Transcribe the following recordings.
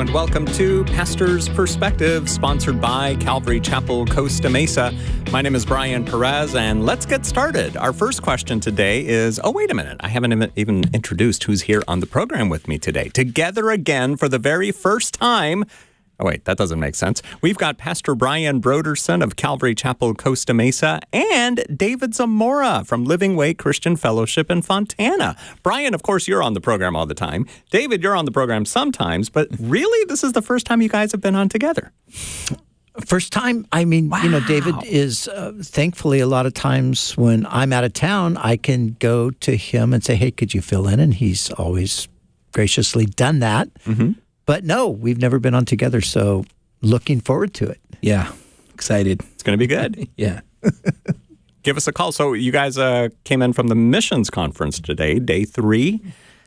Hello and welcome to Pastor's Perspective, sponsored by Calvary Chapel, Costa Mesa. My name is Brian Perez, and let's get started. Our first question today is, wait a minute, I haven't even introduced who's here on the program with me today. Together again for the very first time. Oh, wait, that doesn't make sense. We've got Pastor Brian Broderson of Calvary Chapel, Costa Mesa, and David Zamora from Living Way Christian Fellowship in Fontana. Brian, of course, you're on the program all the time. David, you're on the program sometimes, but really, this is the first time you guys have been on together. First time? I mean, wow. David is, thankfully, a lot of times when I'm out of town, I can go to him and say, hey, could you fill in? And he's always graciously done that. Mm-hmm. But no, we've never been on together, so looking forward to it. Yeah, excited. It's going to be good. Yeah. Give us a call. So you guys came in from the missions conference today, day 3.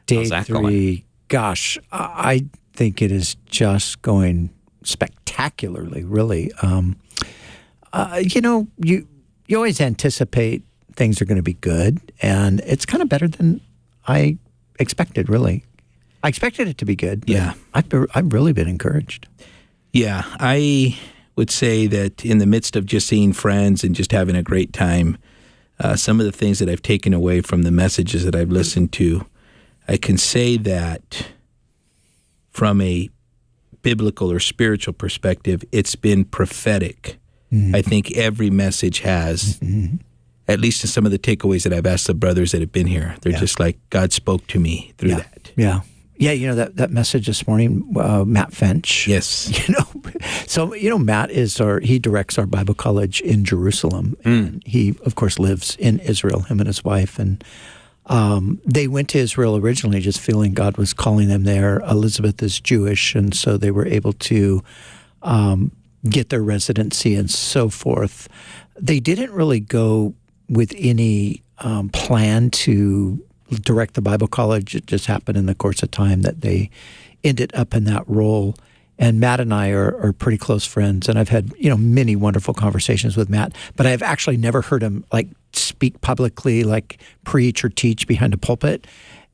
Day 3. Going? Gosh, I think it is just going spectacularly, really. You always anticipate things are going to be good, and it's kind of better than I expected, really. I expected it to be good. Yeah. I've really been encouraged. Yeah. I would say that in the midst of just seeing friends and just having a great time, some of the things that I've taken away from the messages that I've listened to, I can say that from a biblical or spiritual perspective, it's been prophetic. Mm-hmm. I think every message has, at least in some of the takeaways that I've asked the brothers that have been here. They're just like, God spoke to me through that. Yeah. Yeah, that message this morning, Matt Finch. Yes. Matt he directs our Bible college in Jerusalem. And he, of course, lives in Israel, him and his wife. And they went to Israel originally just feeling God was calling them there. Elizabeth is Jewish, and so they were able to get their residency and so forth. They didn't really go with any plan to direct the Bible college. It just happened in the course of time that they ended up in that role. And Matt and I are pretty close friends, and I've had many wonderful conversations with Matt, but I've actually never heard him speak publicly, preach or teach behind a pulpit.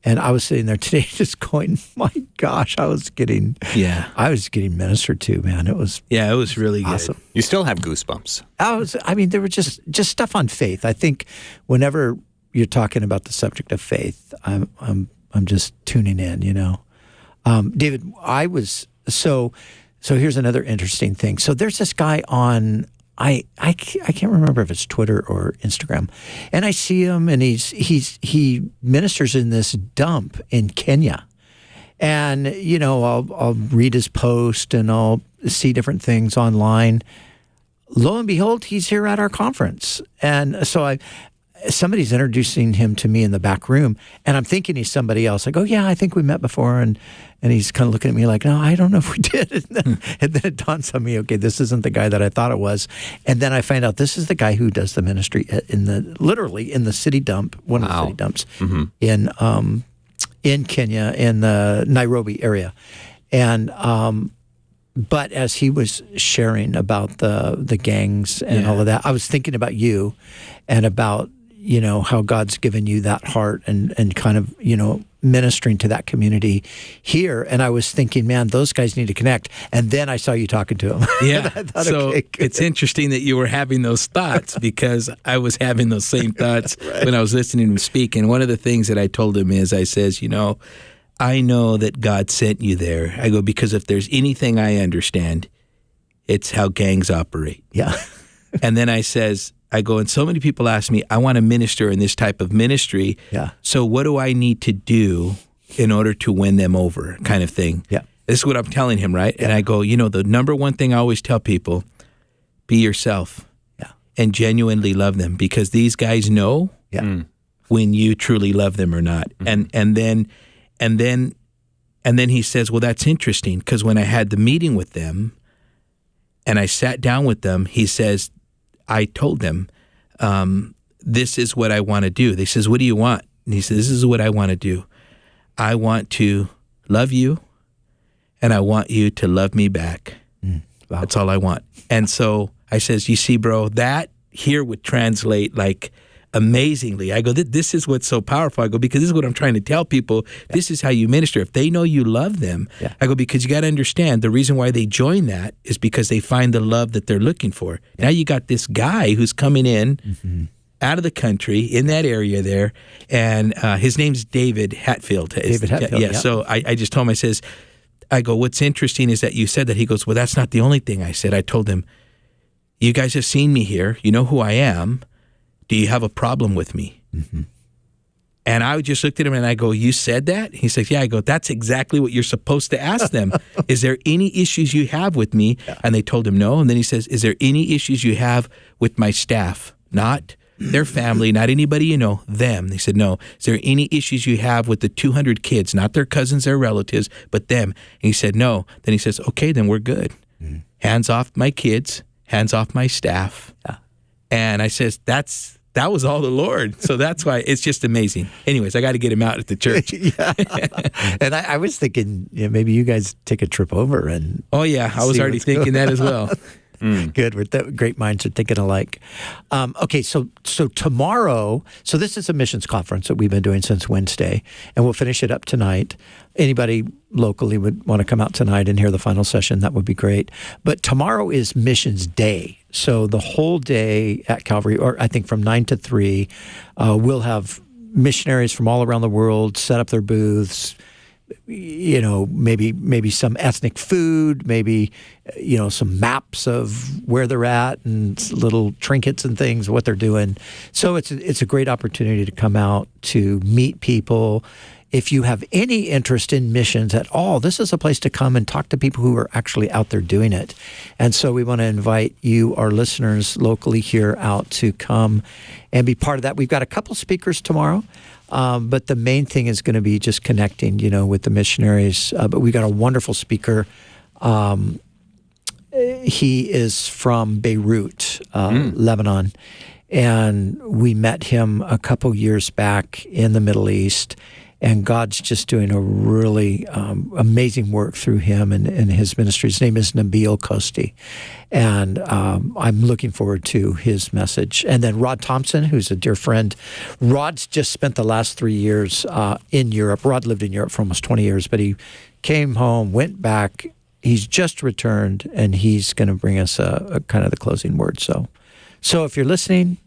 And I was sitting there today just going, my gosh, I was getting ministered to, man. It was really awesome. Good. You still have goosebumps. There were just stuff on faith. I think whenever you're talking about the subject of faith, I'm just tuning in, David, so here's another interesting thing. So there's this guy on, I can't remember if it's Twitter or Instagram, and I see him, and he ministers in this dump in Kenya. And, I'll read his post and I'll see different things online. Lo and behold, he's here at our conference. And so somebody's introducing him to me in the back room, and I'm thinking he's somebody else. I go, yeah, I think we met before. And he's kind of looking at me like, no, I don't know if we did. And then it dawns on me, okay, this isn't the guy that I thought it was. And then I find out this is the guy who does the ministry literally in the city dump, one of the city dumps in Kenya, in the Nairobi area. And but as he was sharing about the gangs and all of that, I was thinking about you and about how God's given you that heart and kind of, ministering to that community here. And I was thinking, man, those guys need to connect. And then I saw you talking to him. Yeah. It's interesting that you were having those thoughts, because I was having those same thoughts when I was listening to him speak. And one of the things that I told him is, I says, I know that God sent you there. I go, because if there's anything I understand, it's how gangs operate. Yeah. And then I go, and so many people ask me, I want to minister in this type of ministry. Yeah. So what do I need to do in order to win them over, kind of thing? Yeah. This is what I'm telling him, right? Yeah. And I go, the number one thing I always tell people, be yourself. Yeah. And genuinely love them, because these guys know when you truly love them or not. Mm-hmm. And then he says, well, that's interesting, because when I had the meeting with them and I sat down with them, he says, I told them, this is what I want to do. They says, what do you want? And he says, this is what I want to do. I want to love you, and I want you to love me back. Wow. That's all I want. And so I says, you see, bro, that here would translate like amazingly. I go, this is what's so powerful. I go, because this is what I'm trying to tell people. Yeah. This is how you minister. If they know you love them, I go, because you got to understand the reason why they join that is because they find the love that they're looking for. Yeah. Now you got this guy who's coming in out of the country in that area there, and his name's David Hatfield. David Hatfield. Yeah. So I just told him, I go, what's interesting is that you said that. He goes, well, that's not the only thing I said. I told him, you guys have seen me here. You know who I am. Do you have a problem with me? And I just looked at him and I go, you said that? He says, yeah. I go, that's exactly what you're supposed to ask them. Is there any issues you have with me? And they told him no. And then he says, is there any issues you have with my staff? Not their family, not anybody you know, them. They said, no. Is there any issues you have with the 200 kids, not their cousins, their relatives, but them? And he said, no. Then he says, okay, then we're good. Hands off my kids, hands off my staff. And I says, that was all the Lord. So that's why it's just amazing. Anyways, I got to get him out at the church. And I was thinking, maybe you guys take a trip over and. Oh, yeah. I was already thinking that as well. Good. Great minds are thinking alike. Okay, so tomorrow, so this is a missions conference that we've been doing since Wednesday, and we'll finish it up tonight. Anybody locally would want to come out tonight and hear the final session, that would be great. But tomorrow is Missions Day. So the whole day at Calvary, or I think from 9 to 3, we'll have missionaries from all around the world set up their booths. Maybe some ethnic food, maybe, some maps of where they're at and little trinkets and things, what they're doing. So it's a great opportunity to come out to meet people. If you have any interest in missions at all, this is a place to come and talk to people who are actually out there doing it. And so we want to invite you, our listeners locally here, out to come and be part of that. We've got a couple speakers tomorrow. But the main thing is going to be just connecting, with the missionaries. But we got a wonderful speaker. He is from Beirut, Lebanon. And we met him a couple years back in the Middle East. And God's just doing a really amazing work through him and his ministry. His name is Nabil Kosti. And I'm looking forward to his message. And then Rod Thompson, who's a dear friend. Rod's just spent the last 3 years in Europe. Rod lived in Europe for almost 20 years, but he came home, went back. He's just returned, and he's going to bring us a kind of the closing word. So if you're listening,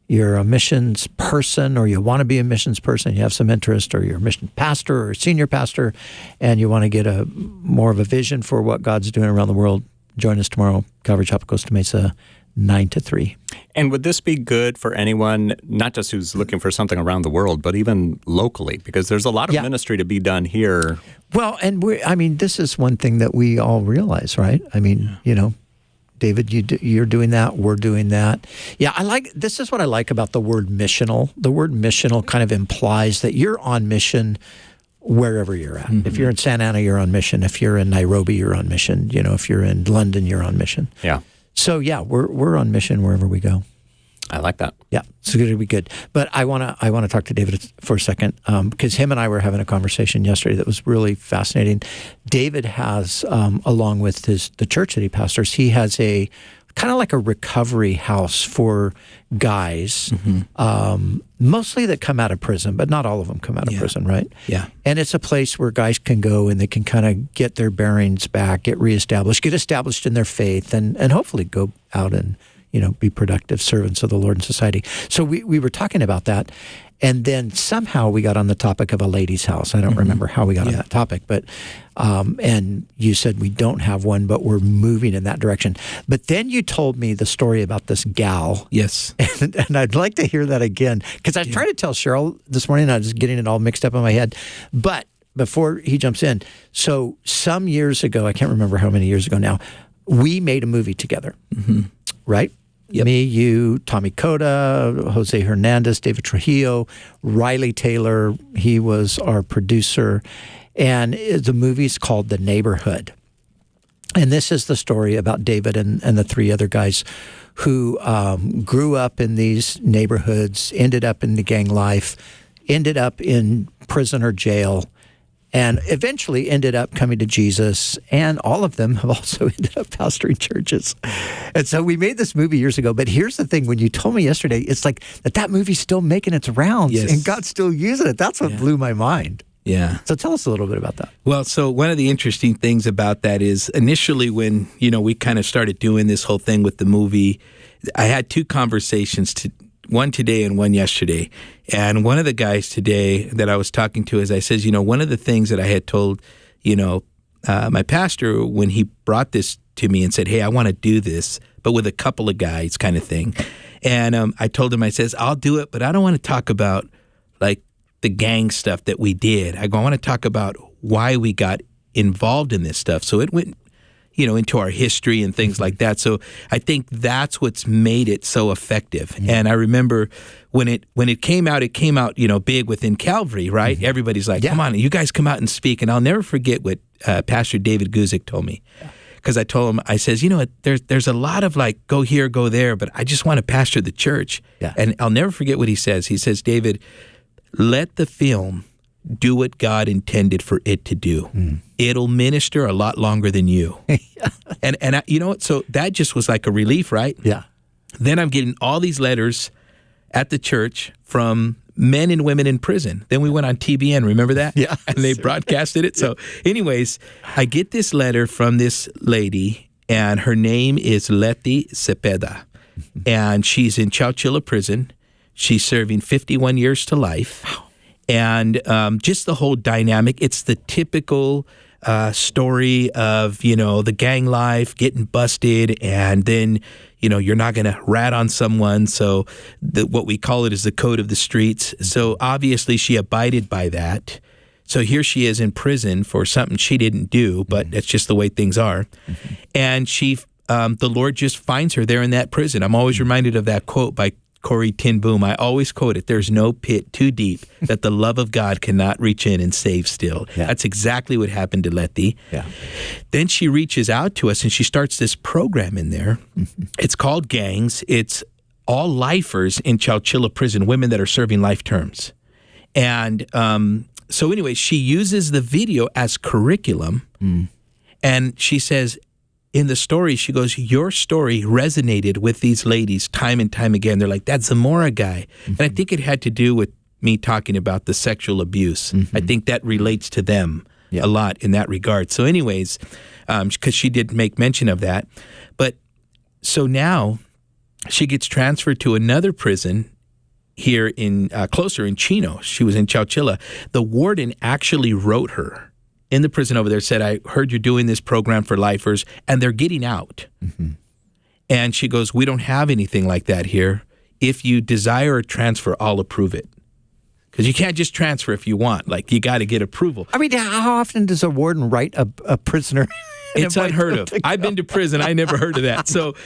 you're a missions person, or you want to be a missions person, you have some interest, or you're a mission pastor or senior pastor, and you want to get more of a vision for what God's doing around the world, join us tomorrow, Calvary Chapel, Costa Mesa, 9 to 3. And would this be good for anyone, not just who's looking for something around the world, but even locally? Because there's a lot of ministry to be done here. Well, and this is one thing that we all realize, right? David, you're doing that. We're doing that. Yeah, this is what I like about the word missional. The word missional kind of implies that you're on mission wherever you're at. If you're in Santa Ana, you're on mission. If you're in Nairobi, you're on mission. If you're in London, you're on mission. Yeah. So yeah, we're on mission wherever we go. I like that. Yeah, it's going to be good. But I want to talk to David for a second because him and I were having a conversation yesterday that was really fascinating. David has, along with the church that he pastors, he has a kind of like a recovery house for guys, mostly that come out of prison, but not all of them come out of prison, right? Yeah. And it's a place where guys can go and they can kind of get their bearings back, get reestablished, get established in their faith, and hopefully go out and be productive servants of the Lord and society. So we were talking about that, and then somehow we got on the topic of a ladies' house. I don't remember how we got on that topic, but and you said we don't have one, but we're moving in that direction. But then you told me the story about this gal. Yes. And I'd like to hear that again, because I was trying to tell Cheryl this morning, I was getting it all mixed up in my head. But before he jumps in, so some years ago, I can't remember how many years ago now, we made a movie together, right? Yep. Me, you, Tommy Cota, Jose Hernandez, David Trujillo, Riley Taylor. He was our producer. And the movie's called The Neighborhood. And this is the story about David and the 3 other guys who grew up in these neighborhoods, ended up in the gang life, ended up in prison or jail, and eventually ended up coming to Jesus, and all of them have also ended up pastoring churches. And so we made this movie years ago, but here's the thing, when you told me yesterday, it's like that movie's still making its rounds, and God's still using it. That's what blew my mind. Yeah. So tell us a little bit about that. Well, so one of the interesting things about that is initially when, we kind of started doing this whole thing with the movie, I had two conversations, one today and one yesterday. And one of the guys today that I was talking to, I says, one of the things that I had told, my pastor when he brought this to me and said, hey, I want to do this, but with a couple of guys kind of thing. And I told him, I says, I'll do it, but I don't want to talk about like the gang stuff that we did. I want to talk about why we got involved in this stuff. So it went, into our history and things like that. So I think that's what's made it so effective. Mm-hmm. And I remember when it came out, big within Calvary, right? Mm-hmm. Everybody's like, come on, you guys come out and speak. And I'll never forget what Pastor David Guzik told me. Because I told him, I says, there's a lot of like, go here, go there, but I just want to pastor the church. Yeah. And I'll never forget what he says. He says, David, let the film do what God intended for it to do. Mm. It'll minister a lot longer than you. And you know what? So that just was like a relief, right? Yeah. Then I'm getting all these letters at the church from men and women in prison. Then we went on TBN, remember that? Yeah. And they broadcasted it. So anyways, I get this letter from this lady, and her name is Letty Cepeda. And she's in Chowchilla prison. She's serving 51 years to life. Wow. And just the whole dynamic, it's the typical story of, the gang life, getting busted, and then, you're not going to rat on someone. So what we call it is the code of the streets. So obviously she abided by that. So here she is in prison for something she didn't do, but that's just the way things are. Mm-hmm. And she, the Lord just finds her there in that prison. I'm always reminded of that quote by Corrie ten Boom. I always quote it, there's no pit too deep that the love of God cannot reach in and save still. Yeah. That's exactly what happened to Letty. Yeah. Then she reaches out to us and she starts this program in there. Mm-hmm. It's called Gangs. It's all lifers in Chowchilla prison, women that are serving life terms. And so anyway, she uses the video as curriculum. And she says, in the story, she goes, your story resonated with these ladies time and time again. They're like, that Zamora guy. Mm-hmm. And I think it had to do with me talking about the sexual abuse. Mm-hmm. I think that relates to them a lot in that regard. So anyways, because she did make mention of that. But so now she gets transferred to another prison here in closer in Chino. She was in Chowchilla. The warden actually wrote her in the prison over there, said, I heard you're doing this program for lifers, and they're getting out. Mm-hmm. And she goes, we don't have anything like that here. If you desire a transfer, I'll approve it. Because you can't just transfer if you want. Like, you got to get approval. I mean, how often does a warden write a prisoner? It's unheard of. I've been to prison. I never heard of that. So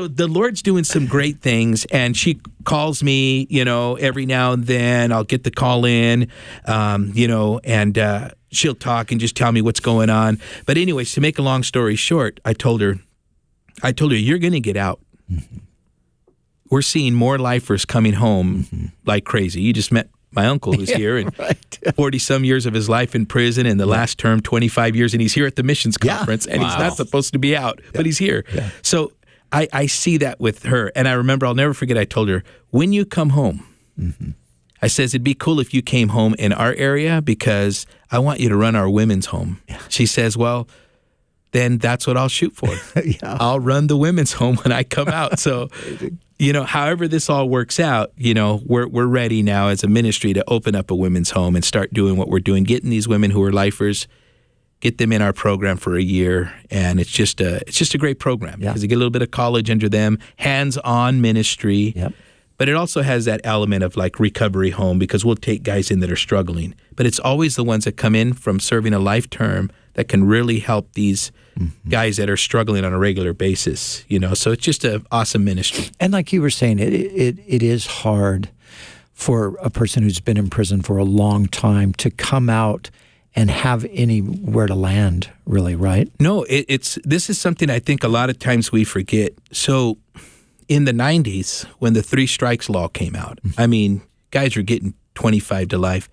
the Lord's doing some great things, and she calls me, every now and then. I'll get the call in, and she'll talk and just tell me what's going on. But anyways, to make a long story short, I told her, you're going to get out. Mm-hmm. We're seeing more lifers coming home like crazy. You just met my uncle who's here, and 40-some years of his life in prison, and the last term, 25 years, and he's here at the missions conference, and he's not supposed to be out, but he's here. Yeah. So I see that with her, and I remember, I'll never forget, I told her, when you come home, I says, it'd be cool if you came home in our area because I want you to run our women's home. Yeah. She says, well, then that's what I'll shoot for. I'll run the women's home when I come out. So, however this all works out, we're ready now as a ministry to open up a women's home and start doing what we're doing, getting these women who are lifers, get them in our program for a year. And it's just a great program because you get a little bit of college under them, hands-on ministry. Yep. But it also has that element of like recovery home because we'll take guys in that are struggling. But it's always the ones that come in from serving a life term that can really help these guys that are struggling on a regular basis, So it's just an awesome ministry. And like you were saying, it is hard for a person who's been in prison for a long time to come out and have anywhere to land, really, right? No, this is something I think a lot of times we forget. So in the 90s, when the 3 strikes law came out, I mean, guys were getting 25 to life.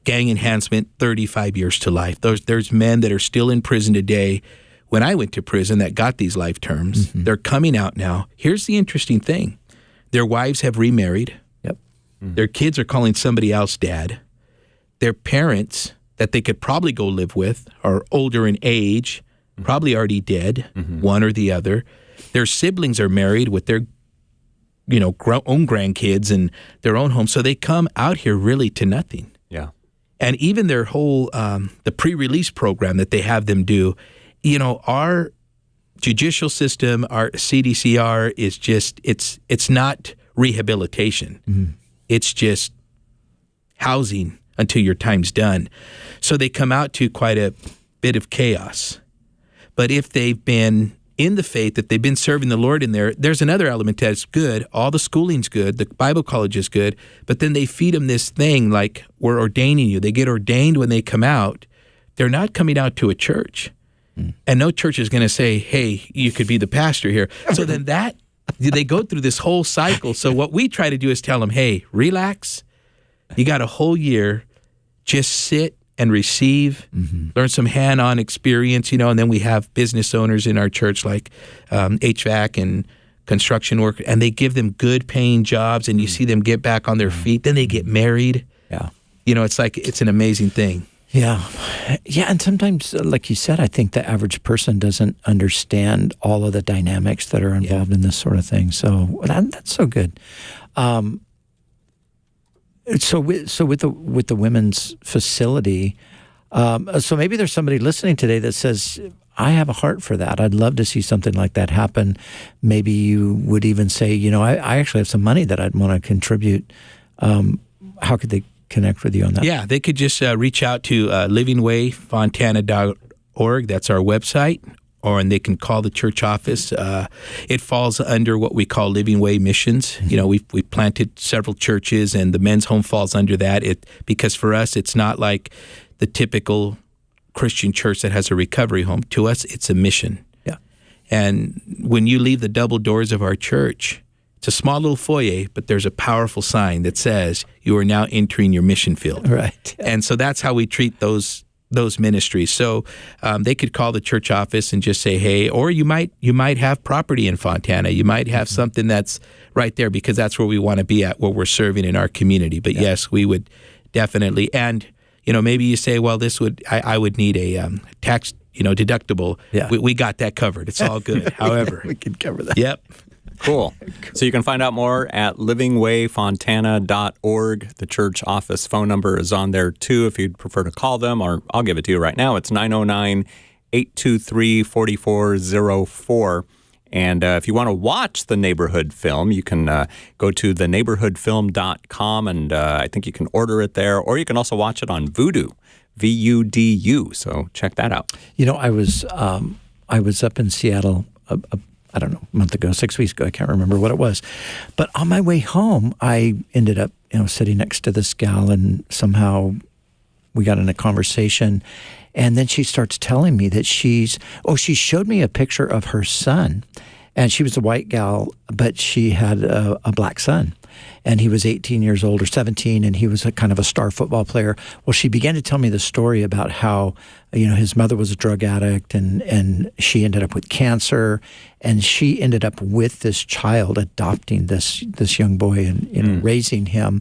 Gang enhancement, 35 years to life. There's men that are still in prison today. When I went to prison that got these life terms, they're coming out now. Here's the interesting thing. Their wives have remarried. Yep. Their kids are calling somebody else dad. Their parents that they could probably go live with are older in age, probably already dead, one or the other. Their siblings are married with their own grandkids and their own home. So they come out here really to nothing. Yeah. And even their whole, the pre-release program that they have them do, our judicial system, our CDCR is just, it's not rehabilitation. It's just housing until your time's done. So they come out to quite a bit of chaos. But if they've been in the faith, that they've been serving the Lord in there, there's another element that's good. All the schooling's good. The Bible college is good. But then they feed them this thing like, we're ordaining you. They get ordained when they come out. They're not coming out to a church. And no church is going to say, hey, you could be the pastor here. So then they go through this whole cycle. So what we try to do is tell them, hey, relax. You got a whole year. Just sit and receive, learn some hand-on experience, and then we have business owners in our church like HVAC and construction work, and they give them good paying jobs, and you see them get back on their feet. Then they get married. Yeah. It's an amazing thing. Yeah. Yeah, and sometimes, like you said, I think the average person doesn't understand all of the dynamics that are involved in this sort of thing. So that's so good. So with the women's facility, so maybe there's somebody listening today that says, I have a heart for that. I'd love to see something like that happen. Maybe you would even say, I actually have some money that I'd want to contribute. How could they connect with you on that? Yeah, they could just reach out to livingwayfontana.org. That's our website. And they can call the church office. It falls under what we call Living Way Missions. We planted several churches, and the men's home falls under that. Because for us, it's not like the typical Christian church that has a recovery home. To us, it's a mission. Yeah. And when you leave the double doors of our church, it's a small little foyer, but there's a powerful sign that says you are now entering your mission field. Right. Yeah. And so that's how we treat those ministries. So they could call the church office and just say, hey, or you might have property in Fontana. You might have something that's right there, because that's where we want to be at, where we're serving in our community. But yes, we would definitely. And, maybe you say, well, I would need a tax, deductible. Yeah. We got that covered. It's all good. However. We can cover that. Yep. Cool. So you can find out more at livingwayfontana.org. The church office phone number is on there too if you'd prefer to call them, or I'll give it to you right now. It's 909-823-4404. And if you want to watch the neighborhood film, you can go to theneighborhoodfilm.com, and I think you can order it there, or you can also watch it on Vudu, VUDU. So check that out. I was up in Seattle I don't know, a month ago, 6 weeks ago, I can't remember what it was. But on my way home, I ended up, sitting next to this gal, and somehow we got in a conversation. And then she starts telling me that she showed me a picture of her son. And she was a white gal, but she had a black son. And he was 18 years old or 17, and he was a kind of a star football player. Well, she began to tell me the story about how, his mother was a drug addict, and she ended up with cancer, and she ended up with this child, adopting this young boy and raising him.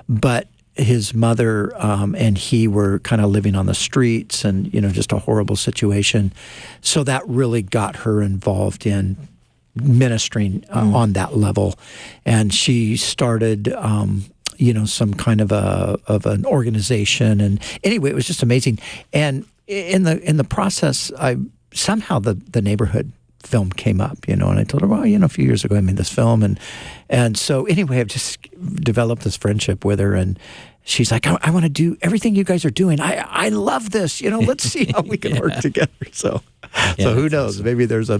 But his mother and he were kind of living on the streets, and, just a horrible situation. So that really got her involved in ministering on that level, and she started some kind of an organization, and anyway, it was just amazing. And in the process, somehow the neighborhood film came up, and I told her, well, a few years ago I made this film, and so anyway, I've just developed this friendship with her, and she's like, I want to do everything you guys are doing. I love this. Let's see how we can work together. So who knows? Awesome. Maybe there's a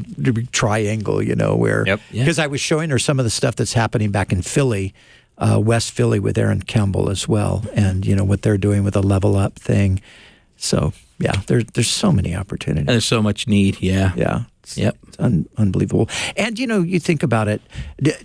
triangle, where, because I was showing her some of the stuff that's happening back in Philly, West Philly, with Aaron Campbell as well, and what they're doing with a Level Up thing. So there's so many opportunities. And there's so much need. Yeah. It's unbelievable. And you think about it.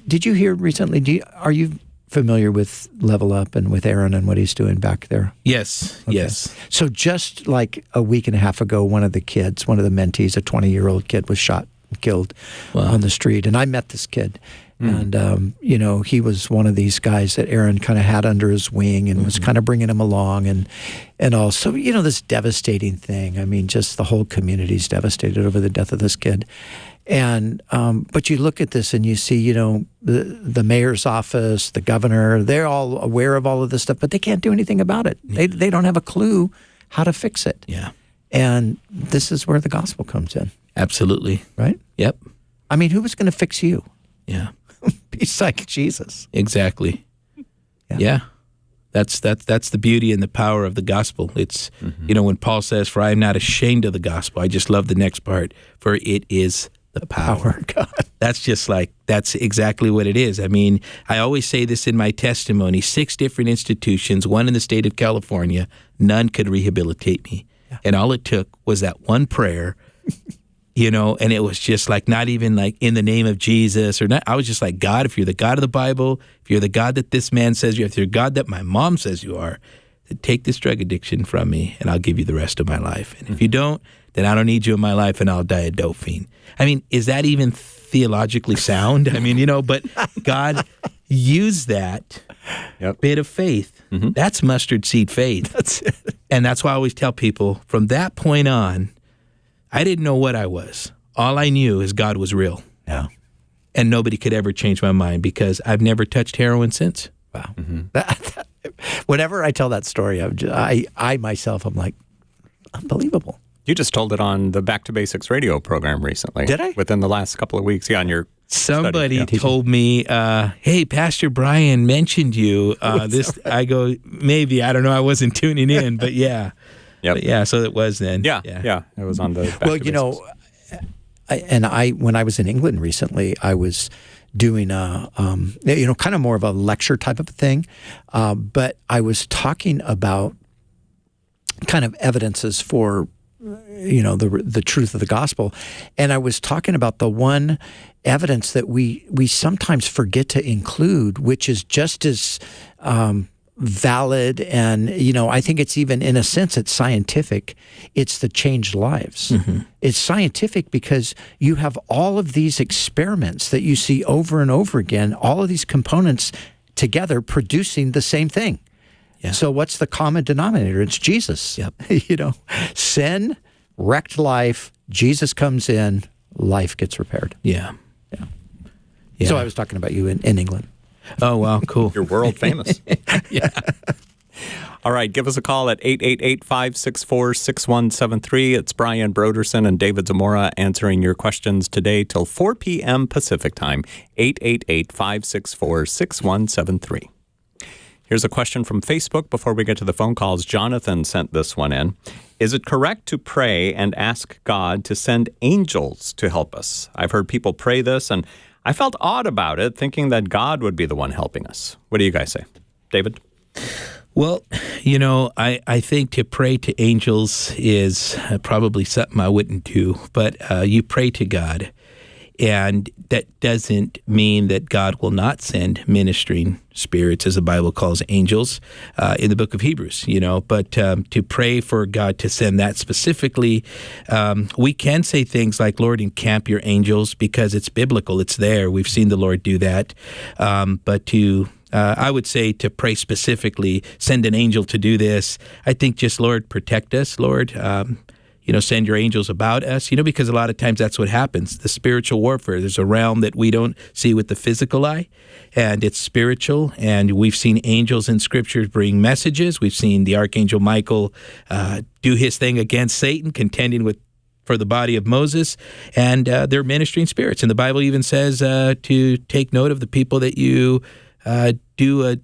Did you hear recently? Are you familiar with Level Up and with Aaron and what he's doing back there? Yes, Okay. yes. So just like a week and a half ago, one of the mentees, a 20-year-old kid, was shot and killed on the street. And I met this kid. And, he was one of these guys that Aaron kind of had under his wing and was kind of bringing him along and also, this devastating thing. I mean, just the whole community's devastated over the death of this kid. And but you look at this and you see, the mayor's office, the governor, they're all aware of all of this stuff, but they can't do anything about it. They don't have a clue how to fix it. Yeah. And this is where the gospel comes in. Absolutely. Right? Yep. I mean, who was going to fix you? Yeah. Besides Jesus. Exactly. Yeah. That's the beauty and the power of the gospel. It's, when Paul says, "For I am not ashamed of the gospel," I just love the next part, "for it is the power of God." That's exactly what it is. I mean, I always say this in my testimony, 6 different institutions, one in the state of California, none could rehabilitate me. Yeah. And all it took was that one prayer, and it was just like, not even like in the name of Jesus or not. I was just like, God, if you're the God of the Bible, if you're the God that this man says you are, if you're God that my mom says you are, then take this drug addiction from me and I'll give you the rest of my life. And if you don't, then I don't need you in my life and I'll die a dope fiend. I mean, is that even theologically sound? I mean, but God used that bit of faith. That's mustard seed faith. That's it. And that's why I always tell people, from that point on, I didn't know what I was. All I knew is God was real. Yeah. And nobody could ever change my mind because I've never touched heroin since. Wow. Whenever I tell that story, I myself, I'm like, unbelievable. You just told it on the Back to Basics radio program recently. Did I? Within the last couple of weeks, on your Somebody study. told me, hey, Pastor Brian mentioned you. This, I go, maybe, I don't know, I wasn't tuning in, but yeah. Yep. But yeah, so it was then. Yeah, it was on the Back to Basics. when I was in England recently, I was doing kind of more of a lecture type of a thing, but I was talking about kind of evidences for the truth of the gospel, and I was talking about the one evidence that we sometimes forget to include, which is just as valid, and I think it's even, in a sense, it's scientific. It's the changed lives. It's scientific because you have all of these experiments that you see over and over again, all of these components together producing the same thing. Yeah. So what's the common denominator? It's Jesus. Yep. Sin, wrecked life, Jesus comes in, life gets repaired. Yeah. So I was talking about you in England. Oh, wow, cool. You're world famous. Yeah. All right, give us a call at 888-564-6173. It's Brian Broderson and David Zamora answering your questions today till 4 p.m. Pacific Time, 888-564-6173. Here's a question from Facebook before we get to the phone calls. Jonathan sent this one in. Is it correct to pray and ask God to send angels to help us? I've heard people pray this, and I felt odd about it, thinking that God would be the one helping us. What do you guys say? David? Well, I think to pray to angels is probably something I wouldn't do, but you pray to God. And that doesn't mean that God will not send ministering spirits, as the Bible calls angels, in the book of Hebrews, But to pray for God to send that specifically, we can say things like, Lord, encamp your angels, because it's biblical. It's there. We've seen the Lord do that. But I would say to pray specifically, send an angel to do this. I think just, Lord, protect us, Lord. Send your angels about us, because a lot of times that's what happens. The spiritual warfare, there's a realm that we don't see with the physical eye, and it's spiritual. And we've seen angels in scriptures bring messages. We've seen the archangel Michael do his thing against Satan, contending for the body of Moses, and they're ministering spirits. And the Bible even says to take note of the people that you do a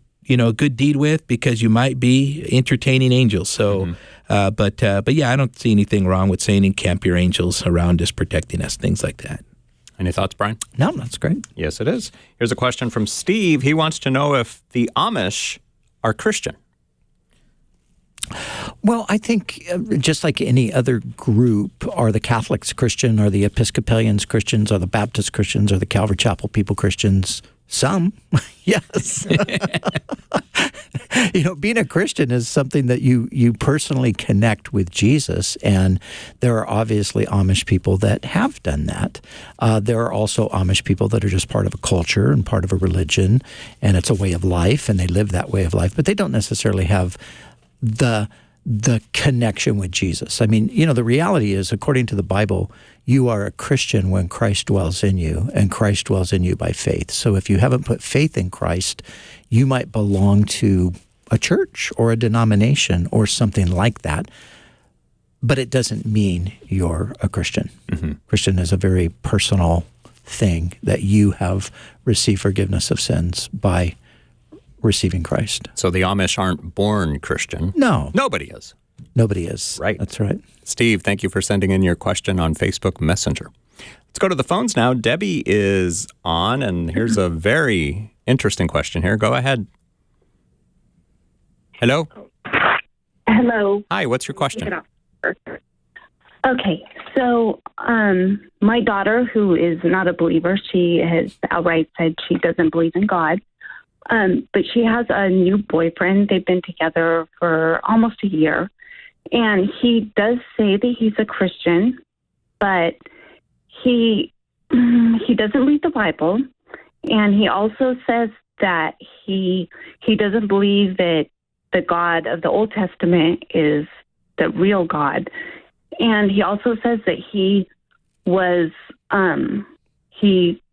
good deed with, because you might be entertaining angels. So, but yeah, I don't see anything wrong with saying encamp your angels around us, protecting us, things like that. Any thoughts, Brian? No, that's great. Yes, it is. Here's a question from Steve. He wants to know if the Amish are Christian. Well, I think just like any other group, are the Catholics Christian? Are the Episcopalians Christians? Are the Baptist Christians? Are the Calvary Chapel people Christians? Some, yes. Being a Christian is something that you personally connect with Jesus, and there are obviously Amish people that have done that. There are also Amish people that are just part of a culture and part of a religion, and it's a way of life, and they live that way of life, but they don't necessarily have the connection with Jesus. I mean, the reality is, according to the Bible, you are a Christian when Christ dwells in you, and Christ dwells in you by faith. So if you haven't put faith in Christ, you might belong to a church or a denomination or something like that, but it doesn't mean you're a Christian. Mm-hmm. Christian is a very personal thing that you have received forgiveness of sins by receiving Christ. So the Amish aren't born Christian. No. Nobody is. Nobody is. Right. That's right. Steve, thank you for sending in your question on Facebook Messenger. Let's go to the phones now. Debbie is on, and here's a very interesting question here. Go ahead. Hello? Hello. Hi, what's your question? Okay, so my daughter, who is not a believer, she has outright said she doesn't believe in God, but she has a new boyfriend. They've been together for almost a year, and he does say that he's a Christian, but he doesn't read the Bible, and he also says that he doesn't believe that the God of the Old Testament is the real God. And he also says that he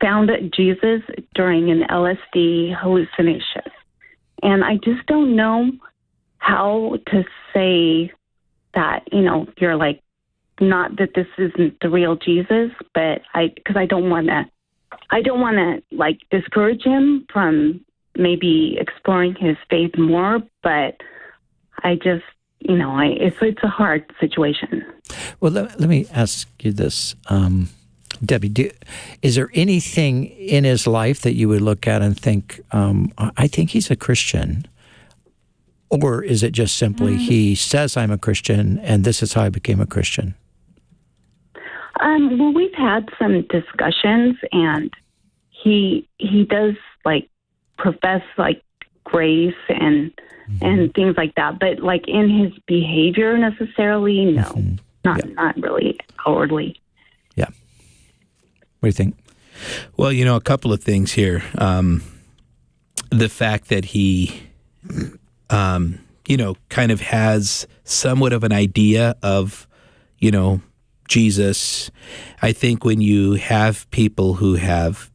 found Jesus during an LSD hallucination. And I just don't know how to say that, you're like, not that this isn't the real Jesus, but because I don't want to like discourage him from maybe exploring his faith more, but I just, it's a hard situation. Well, let me ask you this, Debbie. Is there anything in his life that you would look at and think, I think he's a Christian? Or is it just simply he says I'm a Christian and this is how I became a Christian? Well, we've had some discussions, and he does like profess like grace and things like that, but like in his behavior necessarily, no, not really outwardly. Yeah. What do you think? Well, a couple of things here. The fact that he, kind of has somewhat of an idea of, Jesus. I think when you have people who have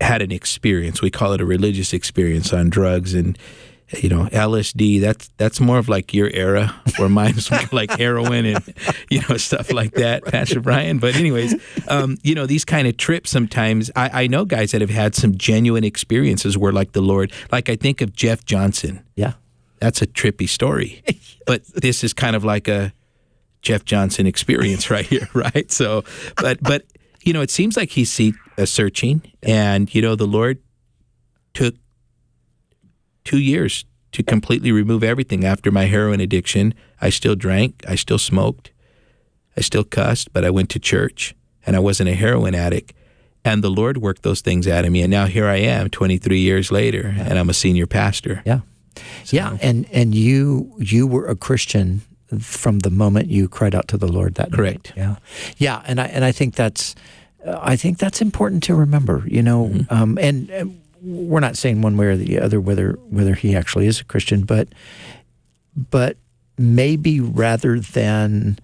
had an experience, we call it a religious experience on drugs and, LSD, that's more of like your era, or mine's more like heroin and, stuff like that, Pastor Brian. But anyways, these kind of trips sometimes, I know guys that have had some genuine experiences where like the Lord, like I think of Jeff Johnson. Yeah. That's a trippy story. But this is kind of like a Jeff Johnson experience right here, right? So, but it seems like he's searching, and, the Lord took 2 years to completely remove everything. After my heroin addiction, I still drank, I still smoked, I still cussed, but I went to church, and I wasn't a heroin addict. And the Lord worked those things out of me, and now here I am 23 years later, and I'm a senior pastor. Yeah. So. Yeah, and you were a Christian from the moment you cried out to the Lord that Correct. night. Yeah, and I think that's important to remember. And we're not saying one way or the other whether he actually is a Christian, but maybe rather than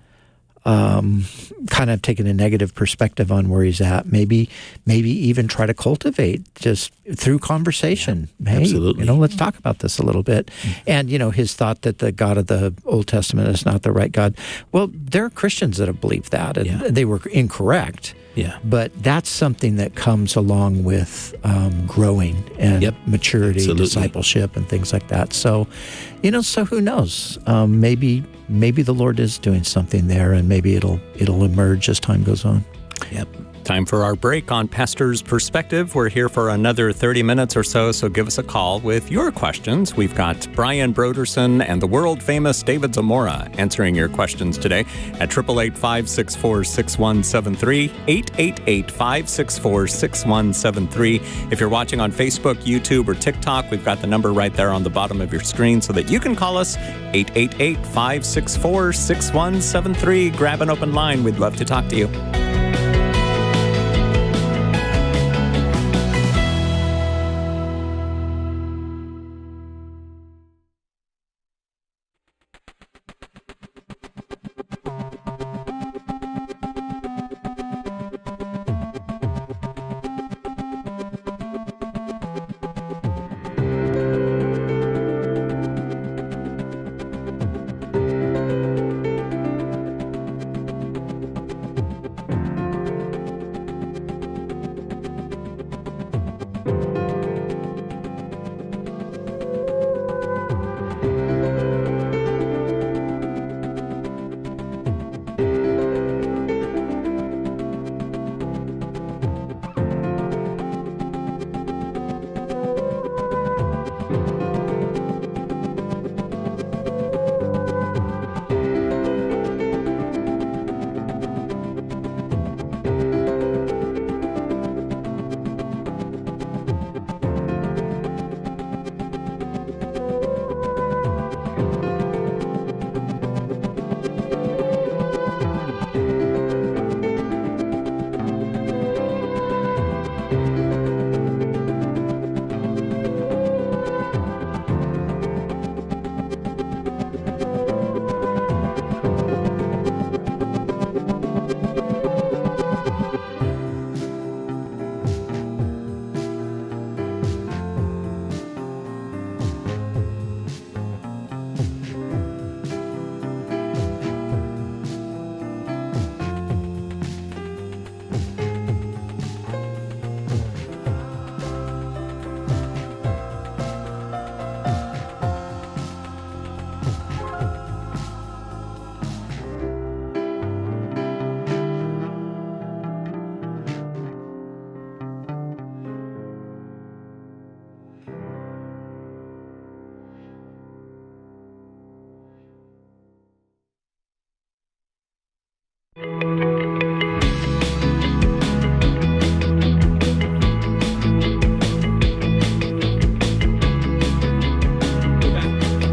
kind of taking a negative perspective on where he's at, maybe even try to cultivate just through conversation. Yeah, hey, absolutely. Let's talk about this a little bit. And, his thought that the God of the Old Testament is not the right God. Well, there are Christians that have believed that, and they were incorrect. Yeah. But that's something that comes along with growing and maturity, Absolutely. discipleship, and things like that. So, so who knows? Maybe the Lord is doing something there, and maybe it'll emerge as time goes on. Yep. Time for our break on Pastor's Perspective. We're here for another 30 minutes or so give us a call with your questions. We've got Brian Broderson and the world-famous David Zamora answering your questions today at 888-564-6173, 888-564-6173. If you're watching on Facebook, YouTube, or TikTok, we've got the number right there on the bottom of your screen so that you can call us, 888-564-6173. Grab an open line. We'd love to talk to you.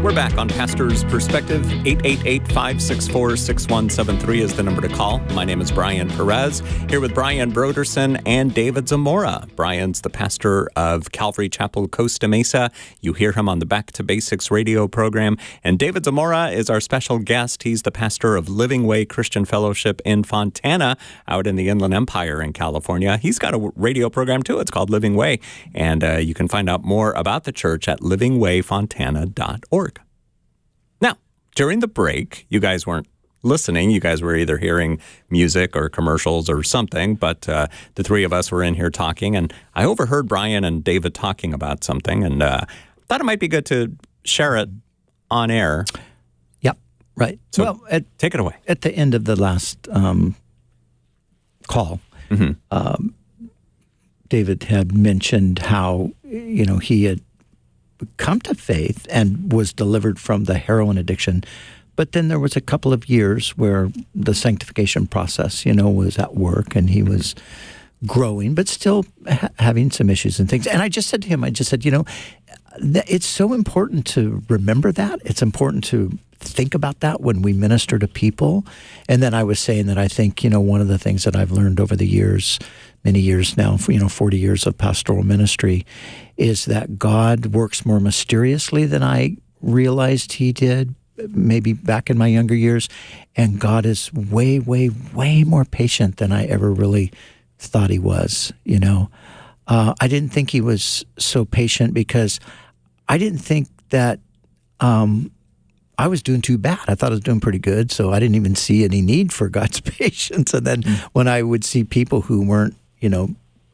We're back on Pastor's Perspective. 888-564-6173 is the number to call. My name is Brian Perez, here with Brian Broderson and David Zamora. Brian's the pastor of Calvary Chapel, Costa Mesa. You hear him on the Back to Basics radio program. And David Zamora is our special guest. He's the pastor of Living Way Christian Fellowship in Fontana, out in the Inland Empire in California. He's got a radio program, too. It's called Living Way. And you can find out more about the church at livingwayfontana.org. Now, during the break, you guys weren't listening. You guys were either hearing music or commercials or something, but the three of us were in here talking, and I overheard Brian and David talking about something, and thought it might be good to share it on air. Yep, right. So well, take it away. At the end of the last call, David had mentioned how, he had come to faith and was delivered from the heroin addiction. But then there was a couple of years where the sanctification process, was at work, and he was growing, but still having some issues and things. And I just said to him, it's so important to remember that. It's important to think about that when we minister to people. And then I was saying that I think, one of the things that I've learned over the years, many years now, 40 years of pastoral ministry, is that God works more mysteriously than I realized he did, maybe back in my younger years. And God is way, way, way more patient than I ever really thought he was, I didn't think he was so patient because I didn't think that I was doing too bad. I thought I was doing pretty good, so I didn't even see any need for God's patience. And then when I would see people who weren't,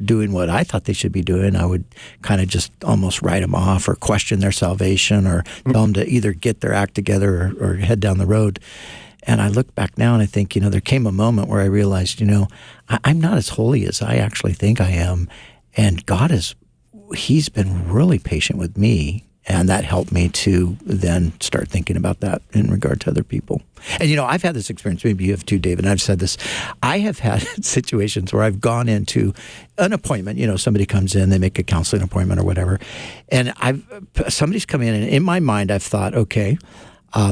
doing what I thought they should be doing, I would kind of just almost write them off or question their salvation or tell them to either get their act together or head down the road. And I look back now and I think, there came a moment where I realized, I'm not as holy as I actually think I am. And God he's been really patient with me. And that helped me to then start thinking about that in regard to other people. And, I've had this experience, maybe you have too, David, and I've said this. I have had situations where I've gone into an appointment, somebody comes in, they make a counseling appointment or whatever, and somebody's come in, and in my mind I've thought, okay,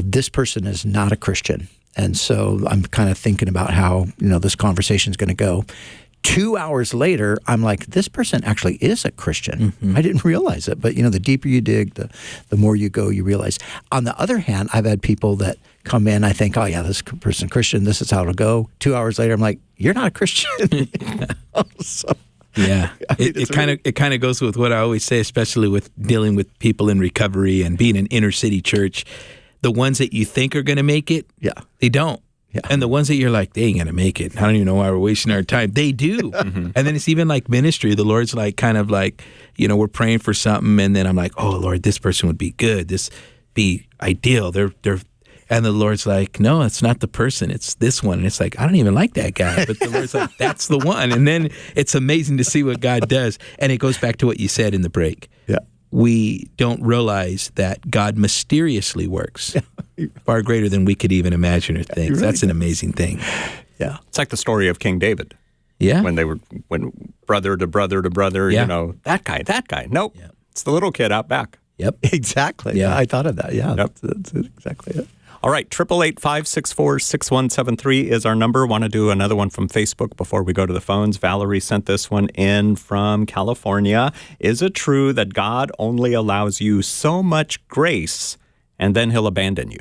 this person is not a Christian. And so I'm kind of thinking about how, this conversation is going to go. 2 hours later, I'm like, this person actually is a Christian. Mm-hmm. I didn't realize it. But, the deeper you dig, the more you go, you realize. On the other hand, I've had people that come in, I think, oh, yeah, this person's Christian. This is how it'll go. 2 hours later, I'm like, you're not a Christian. So, yeah. It kind of goes with what I always say, especially with dealing with people in recovery and being an inner city church. The ones that you think are going to make it, they don't. Yeah. And the ones that you're like, they ain't going to make it. I don't even know why we're wasting our time. They do. Mm-hmm. And then it's even like ministry. The Lord's like, kind of like, we're praying for something. And then I'm like, oh, Lord, this person would be good. This be ideal. They're. And the Lord's like, no, it's not the person. It's this one. And it's like, I don't even like that guy. But the Lord's like, that's the one. And then it's amazing to see what God does. And it goes back to what you said in the break. Yeah. We don't realize that God mysteriously works far greater than we could even imagine or think. That's an amazing thing. Yeah. It's like the story of King David. Yeah. When brother to brother to brother, that guy. Nope. Yeah. It's the little kid out back. Yep. Exactly. Yeah. I thought of that. Yeah. Yep. That's exactly it. All right, 888-564-6173 is our number. Want to do another one from Facebook before we go to the phones. Valerie sent this one in from California. Is it true that God only allows you so much grace and then he'll abandon you?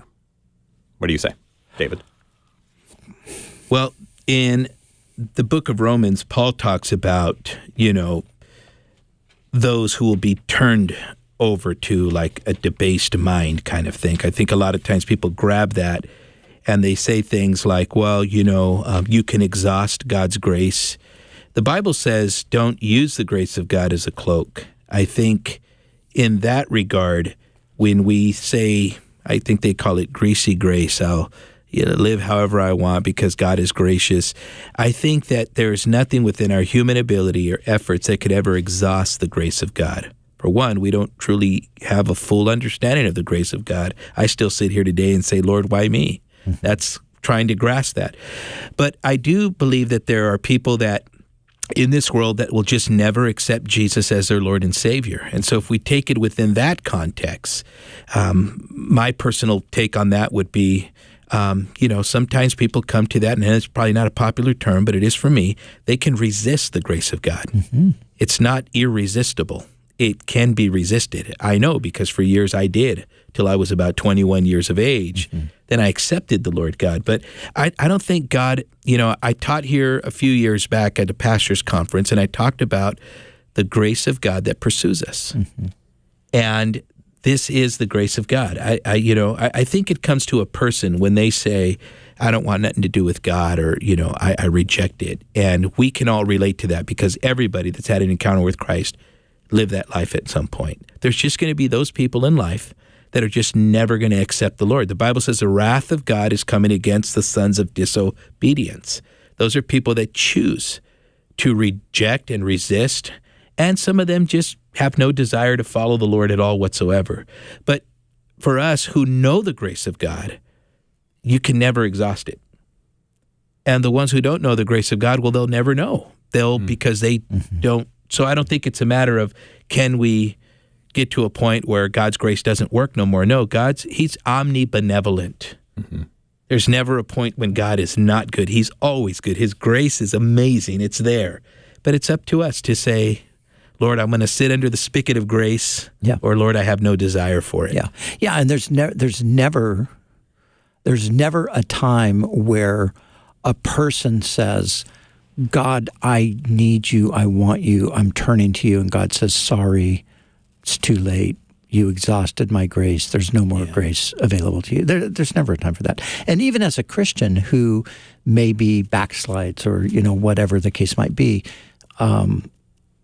What do you say, David? Well, in the book of Romans, Paul talks about, those who will be turned over to like a debased mind kind of thing. I think a lot of times people grab that and they say things like, well, you can exhaust God's grace. The Bible says don't use the grace of God as a cloak. I think in that regard, when we say, I think they call it greasy grace, I'll live however I want because God is gracious. I think that there's nothing within our human ability or efforts that could ever exhaust the grace of God. For one, we don't truly have a full understanding of the grace of God. I still sit here today and say, Lord, why me? That's trying to grasp that. But I do believe that there are people that in this world that will just never accept Jesus as their Lord and Savior. And so if we take it within that context, my personal take on that would be, sometimes people come to that, and it's probably not a popular term, but it is for me, they can resist the grace of God. Mm-hmm. It's not irresistible. It can be resisted. I know because for years I did till I was about 21 years of age. Mm-hmm. Then I accepted the Lord God. But I don't think God, I taught here a few years back at a pastor's conference, and I talked about the grace of God that pursues us. Mm-hmm. And this is the grace of God. I think it comes to a person when they say, I don't want nothing to do with God, or, I reject it. And we can all relate to that because everybody that's had an encounter with Christ live that life at some point. There's just going to be those people in life that are just never going to accept the Lord. The Bible says the wrath of God is coming against the sons of disobedience. Those are people that choose to reject and resist, and some of them just have no desire to follow the Lord at all whatsoever. But for us who know the grace of God, you can never exhaust it. And the ones who don't know the grace of God, well, they'll never know. Because they don't. So I don't think it's a matter of can we get to a point where God's grace doesn't work no more. No, he's omnibenevolent. Mm-hmm. There's never a point when God is not good. He's always good. His grace is amazing. It's there. But it's up to us to say, Lord, I'm going to sit under the spigot of grace, or Lord, I have no desire for it. Yeah, and there's never a time where a person says, God, I need you, I want you, I'm turning to you, and God says, sorry, it's too late. You exhausted my grace. There's no more grace available to you. There's never a time for that. And even as a Christian who maybe backslides or, whatever the case might be,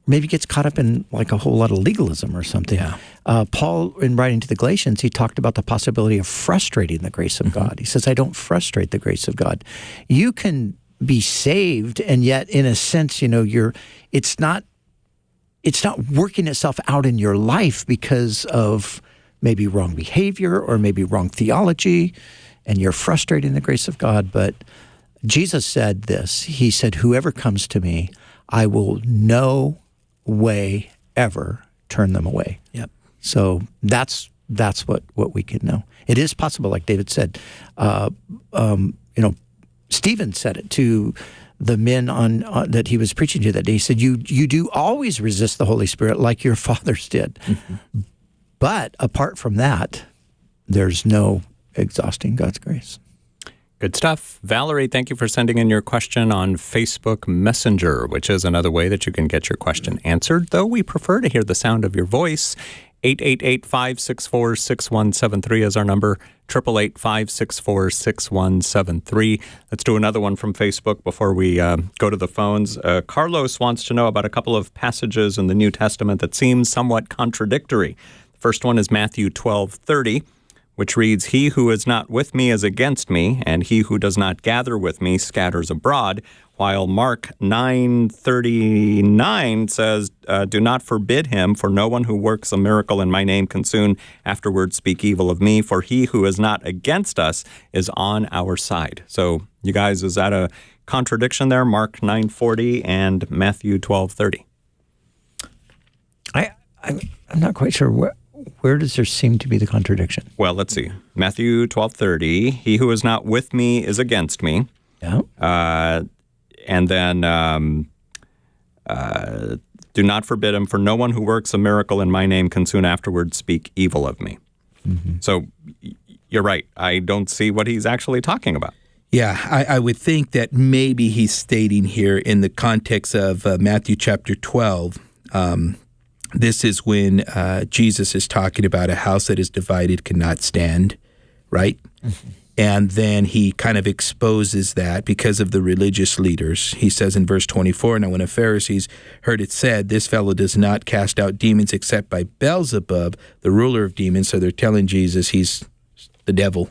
maybe gets caught up in like a whole lot of legalism or something. Yeah. Paul, in writing to the Galatians, he talked about the possibility of frustrating the grace of God. He says, I don't frustrate the grace of God. You can be saved, and yet, in a sense, it's not working itself out in your life because of maybe wrong behavior or maybe wrong theology, and you're frustrating the grace of God. But Jesus said this. He said, whoever comes to me, I will no way ever turn them away. Yep. So that's what we can know. It is possible, like David said. Stephen said it to the men on that he was preaching to that day. He said, "You do always resist the Holy Spirit like your fathers did, but apart from that, there's no exhausting God's grace." Good stuff. Valerie, thank you for sending in your question on Facebook Messenger, which is another way that you can get your question answered, though we prefer to hear the sound of your voice. 888-564-6173 is our number, 888-564-6173. Let's do another one from Facebook before we go to the phones. Carlos wants to know about a couple of passages in the New Testament that seem somewhat contradictory. The first one is Matthew 12:30. Which reads, "He who is not with me is against me, and he who does not gather with me scatters abroad," while Mark 9:39 says, "Do not forbid him, for no one who works a miracle in my name can soon afterwards speak evil of me, for he who is not against us is on our side." So, you guys, is that a contradiction there, Mark 9:40 and Matthew 12:30? I'm not quite sure where does there seem to be the contradiction? Well, let's see. Matthew 12:30, "He who is not with me is against me." Yeah. And then, "Do not forbid him, for no one who works a miracle in my name can soon afterwards speak evil of me." Mm-hmm. So you're right. I don't see what he's actually talking about. Yeah, I would think that maybe he's stating here in the context of Matthew chapter 12, this is when Jesus is talking about a house that is divided cannot stand, right? Mm-hmm. And then he kind of exposes that because of the religious leaders. He says in verse 24, "Now when the Pharisees heard it said, 'This fellow does not cast out demons except by Beelzebub, the ruler of demons,'" so they're telling Jesus he's the devil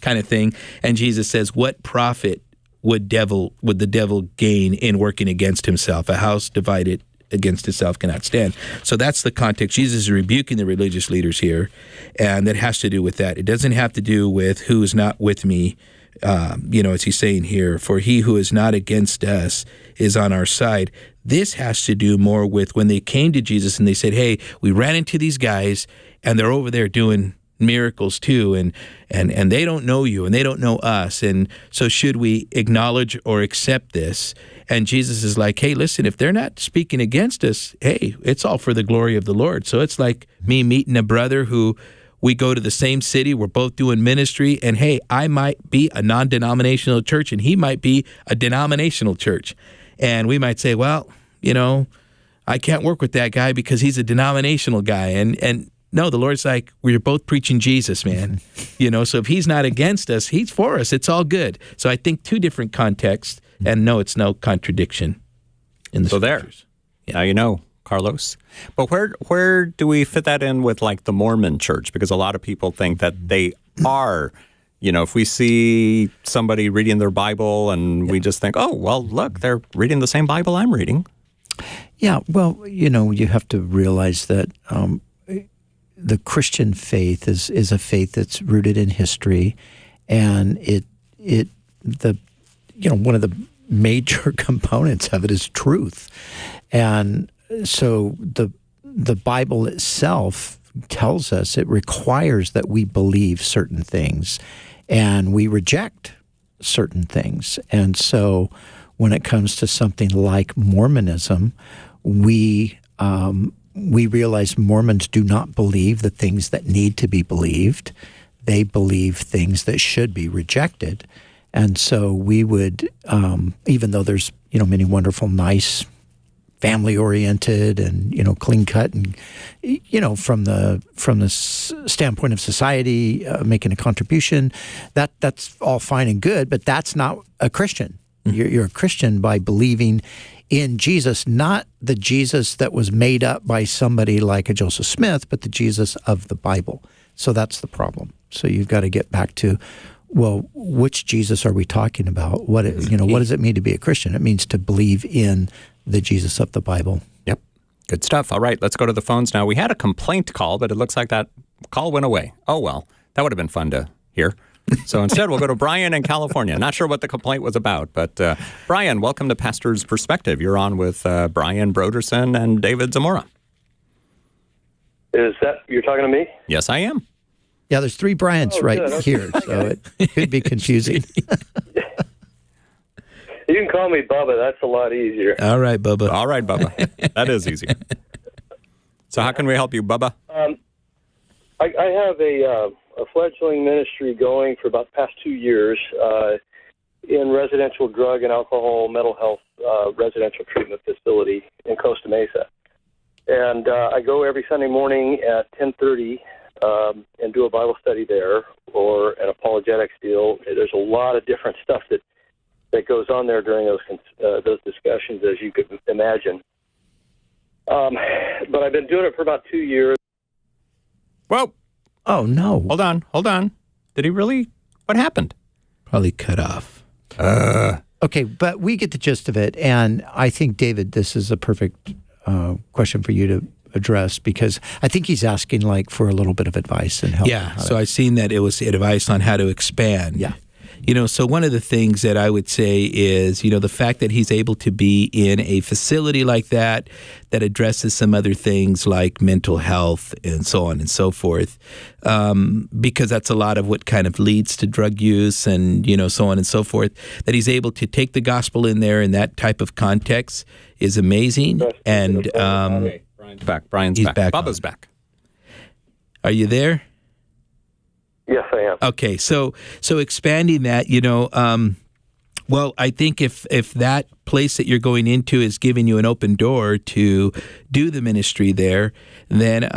kind of thing. And Jesus says, "What profit would the devil gain in working against himself? A house divided against itself cannot stand." So that's the context. Jesus is rebuking the religious leaders here, and that has to do with that. It doesn't have to do with who is not with me, as he's saying here, "For he who is not against us is on our side." This has to do more with when they came to Jesus and they said, "Hey, we ran into these guys, and they're over there doing miracles too, and they don't know you, and they don't know us, and so should we acknowledge or accept this?" And Jesus is like, "Hey, listen, if they're not speaking against us, hey, it's all for the glory of the Lord." So it's like me meeting a brother who we go to the same city, we're both doing ministry, and hey, I might be a non-denominational church, and he might be a denominational church. And we might say, well, I can't work with that guy because he's a denominational guy. And no, the Lord's like, we're both preaching Jesus, man. So if he's not against us, he's for us. It's all good. So I think two different contexts, and no, it's no contradiction in the scriptures. Yeah. Now you know, Carlos. But where do we fit that in with like the Mormon church? Because a lot of people think that they are, if we see somebody reading their Bible and we just think, oh, well, look, they're reading the same Bible I'm reading. Yeah, well, you have to realize that the Christian faith is a faith that's rooted in history, and one of the major components of it is truth. And so the Bible itself tells us, it requires that we believe certain things and we reject certain things. And so when it comes to something like Mormonism, we realize Mormons do not believe the things that need to be believed. They believe things that should be rejected. And so we would, even though there's, many wonderful, nice, family-oriented and, clean-cut and, from the standpoint of society, making a contribution, that's all fine and good, but that's not a Christian. You're a Christian by believing in Jesus, not the Jesus that was made up by somebody like a Joseph Smith, but the Jesus of the Bible. So that's the problem. So you've got to get back to, well, which Jesus are we talking about? What does it mean to be a Christian? It means to believe in the Jesus of the Bible. Yep. Good stuff. All right, let's go to the phones now. We had a complaint call, but it looks like that call went away. Oh, well, that would have been fun to hear. So instead, we'll go to Brian in California. Not sure what the complaint was about, but Brian, welcome to Pastor's Perspective. You're on with Brian Broderson and David Zamora. Is that, you're talking to me? Yes, I am. Yeah, there's 3 Bryans here, so it could be confusing. You can call me Bubba. That's a lot easier. All right, Bubba. All right, Bubba. That is easy. So how can we help you, Bubba? I have a fledgling ministry going for about the past 2 years in residential drug and alcohol mental health residential treatment facility in Costa Mesa. And I go every Sunday morning at 10:30 and do a Bible study there or an apologetics deal. There's a lot of different stuff that goes on there during those discussions, as you could imagine. But I've been doing it for about 2 years. Whoa. Oh, no. Hold on. Did he really? What happened? Probably cut off. Okay, but we get the gist of it, and I think, David, this is a perfect question for you to address, because I think he's asking for a little bit of advice and help. Yeah, so I've seen that it was advice on how to expand. Yeah. So one of the things that I would say is, the fact that he's able to be in a facility like that addresses some other things like mental health and so on and so forth, because that's a lot of what kind of leads to drug use and, so on and so forth, that he's able to take the gospel in there in that type of context is amazing. And Okay, Brian's back. He's back. Bubba's back. Are you there? Yes, I am. Okay, so expanding that, well, I think if that place that you're going into is giving you an open door to do the ministry there, then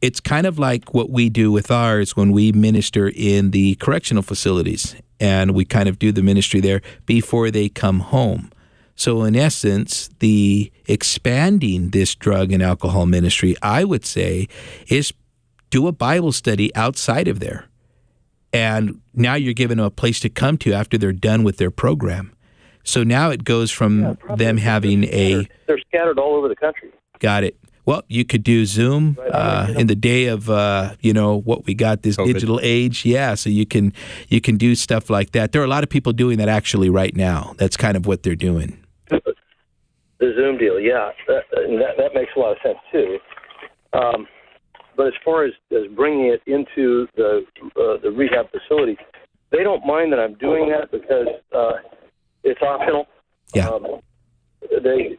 it's kind of like what we do with ours when we minister in the correctional facilities, and we kind of do the ministry there before they come home. So in essence, the expanding this drug and alcohol ministry, I would say, is do a Bible study outside of there. And now you're giving them a place to come to after they're done with their program. So now it goes from them having They're scattered all over the country. Got it. Well, you could do Zoom in the day of, what we got, this COVID. digital age. Yeah, so you can do stuff like that. There are a lot of people doing that actually right now. That's kind of what they're doing. The Zoom deal, yeah. That makes a lot of sense, too. But as far as bringing it into the rehab facility, they don't mind that I'm doing that because it's optional. Yeah. They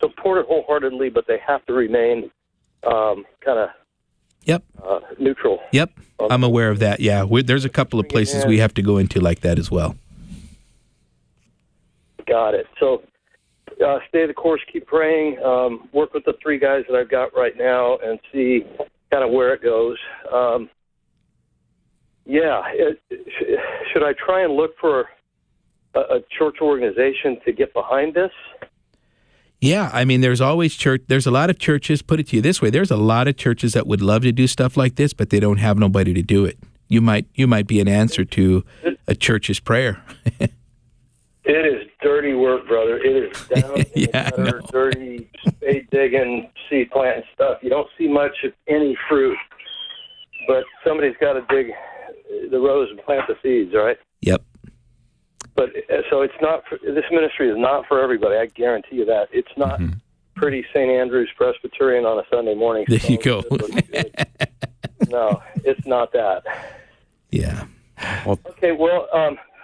support it wholeheartedly, but they have to remain kind of neutral. Yep. I'm aware of that. Yeah. There's a couple of places we have to go into like that as well. Got it. So stay the course, keep praying, work with the 3 guys that I've got right now and see kind of where it goes. Should I try and look for a church organization to get behind this? Yeah, I mean, there's always church. There's a lot of churches, put it to you this way, there's a lot of churches that would love to do stuff like this, but they don't have nobody to do it. You might be an answer to a church's prayer. It is dirty work, brother. It is down in Yeah, the gutter, dirty, spade digging, seed planting stuff. You don't see much of any fruit, but somebody's got to dig the rows and plant the seeds, right? Yep. But so it's not. This ministry is not for everybody. I guarantee you that. It's not pretty St. Andrew's Presbyterian on a Sunday morning. There you go. No, it's not that. Yeah. Okay. Well,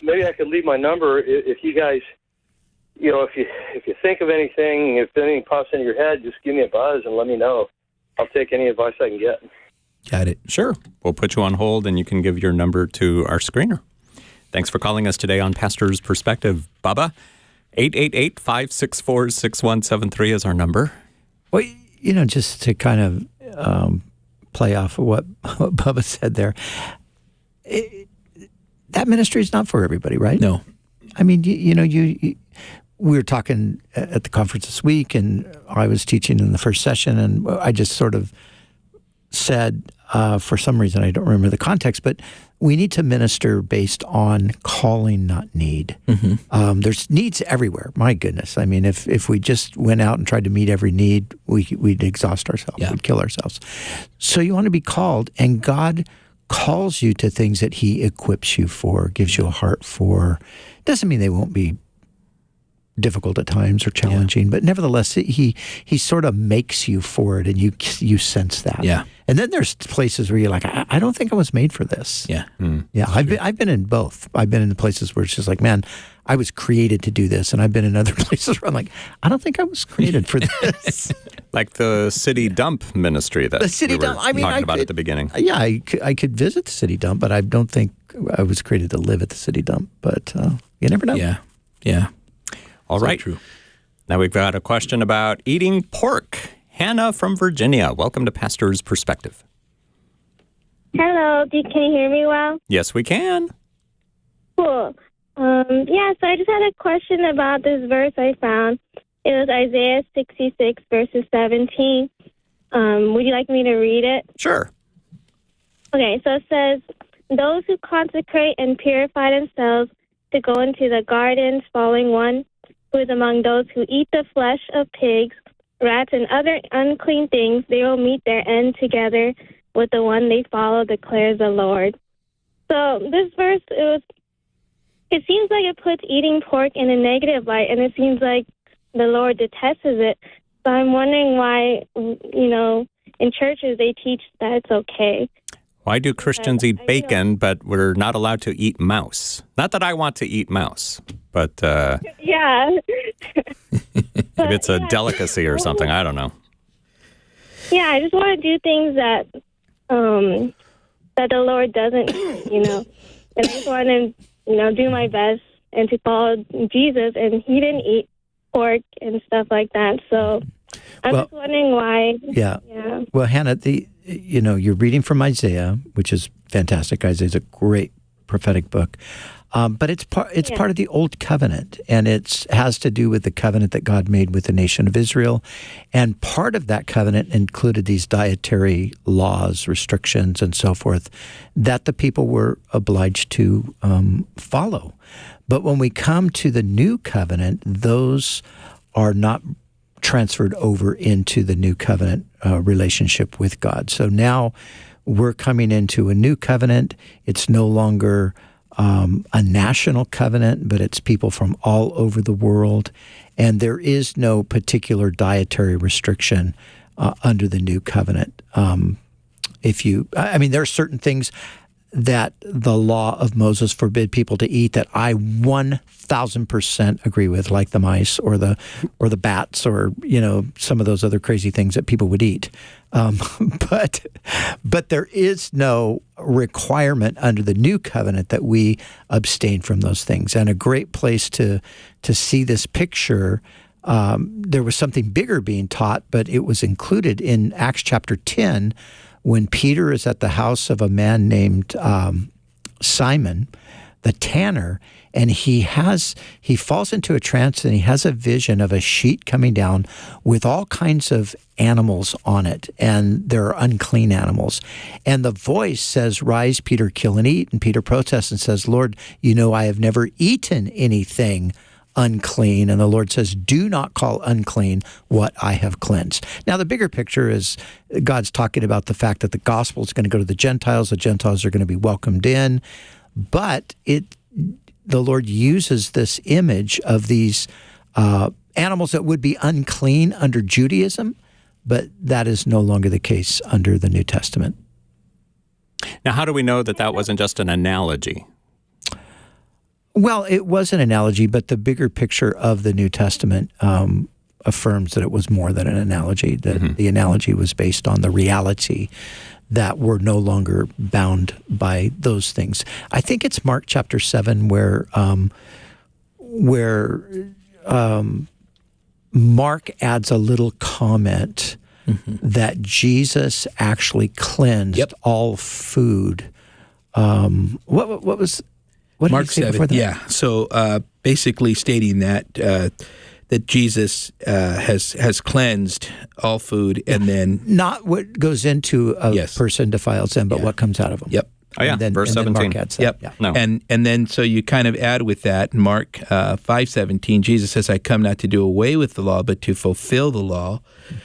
maybe I could leave my number if you guys, if you think of anything, if anything pops into your head, just give me a buzz and let me know. I'll take any advice I can get. Got it. Sure. We'll put you on hold and you can give your number to our screener. Thanks for calling us today on Pastor's Perspective. Bubba, 888-564-6173 is our number. Well, just to kind of play off of what Bubba said there, that ministry is not for everybody, right? No. I mean, we were talking at the conference this week, and I was teaching in the first session, and I just sort of said, for some reason, I don't remember the context, but we need to minister based on calling, not need. There's needs everywhere. My goodness. I mean, if we just went out and tried to meet every need, we'd exhaust ourselves. We'd kill ourselves. So you want to be called, and God calls you to things that he equips you for, gives you a heart for. Doesn't mean they won't be difficult at times or challenging, but nevertheless, he sort of makes you for it, and you sense that. Yeah. And then there's places where you're like, I don't think I was made for this. Yeah. Yeah. I've been in both. I've been in the places where it's just like, man, I was created to do this, and I've been in other places where I'm like, I don't think I was created for this. Like the city dump ministry that we were talking about at the beginning. Yeah, I could visit the city dump, but I don't think I was created to live at the city dump. But you never know. Yeah. All right. True. Now we've got a question about eating pork. Hannah from Virginia. Welcome to Pastor's Perspective. Hello. Can you hear me well? Yes, we can. Cool. So I just had a question about this verse I found. It was Isaiah 66, verses 17. Would you like me to read it? Sure. Okay, so it says, those who consecrate and purify themselves to go into the gardens, following one who is among those who eat the flesh of pigs, rats, and other unclean things, they will meet their end together with the one they follow, declares the Lord. So this verse, it seems like it puts eating pork in a negative light, and it seems like the Lord detests it. So I'm wondering why, in churches they teach that it's okay. Why do Christians eat bacon, but we're not allowed to eat mouse? Not that I want to eat mouse, but yeah. maybe it's a delicacy or something. I don't know. Yeah, I just want to do things that the Lord doesn't, and I just want to, do my best and to follow Jesus, and he didn't eat pork and stuff like that. So I'm just wondering why. Yeah. Well, Hannah, you're reading from Isaiah, which is fantastic. Isaiah's a great prophetic book. But it's part of the Old Covenant, and it has to do with the covenant that God made with the nation of Israel. And part of that covenant included these dietary laws, restrictions, and so forth that the people were obliged to follow. But when we come to the new covenant, those are not transferred over into the new covenant relationship with God. So now we're coming into a new covenant. It's no longer a national covenant, but it's people from all over the world. And there is no particular dietary restriction under the new covenant. There are certain things that the law of Moses forbid people to eat that I 1,000% agree with, like the mice or the bats or some of those other crazy things that people would eat. But there is no requirement under the new covenant that we abstain from those things. And a great place to see this picture, there was something bigger being taught, but it was included in Acts chapter 10 when Peter is at the house of a man named Simon, the tanner, and he falls into a trance, and he has a vision of a sheet coming down with all kinds of animals on it, and there are unclean animals. And the voice says, "Rise, Peter, kill and eat." And Peter protests and says, "Lord, I have never eaten anything unclean." And the Lord says, "Do not call unclean what I have cleansed." Now, the bigger picture is God's talking about the fact that the gospel is going to go to the Gentiles are going to be welcomed in. But the Lord uses this image of these animals that would be unclean under Judaism, but that is no longer the case under the New Testament. Now, how do we know that wasn't just an analogy? Well, it was an analogy, but the bigger picture of the New Testament affirms that it was more than an analogy, that the analogy was based on the reality that we're no longer bound by those things. I think it's Mark chapter 7 where Mark adds a little comment that Jesus actually cleansed all food. What was What did Mark he say 7, before that? yeah. So basically stating that that Jesus has cleansed all food, and then Not what goes into a Yes. person defiles them, but Yeah. what comes out of them. Yep. Oh, yeah, verse 17. Mark adds that. Yep. Yeah. No. And then so you kind of add with that, Mark 5:17, Jesus says, I come not to do away with the law, but to fulfill the law.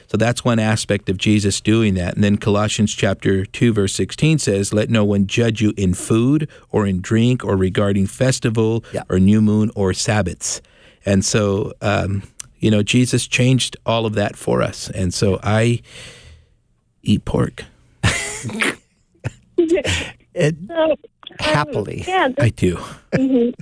So that's one aspect of Jesus doing that. And then Colossians chapter 2, verse 16 says, let no one judge you in food or in drink or regarding festival Yeah. or new moon or Sabbaths. And so, Jesus changed all of that for us. And so I eat pork. Happily. Yeah, I do. so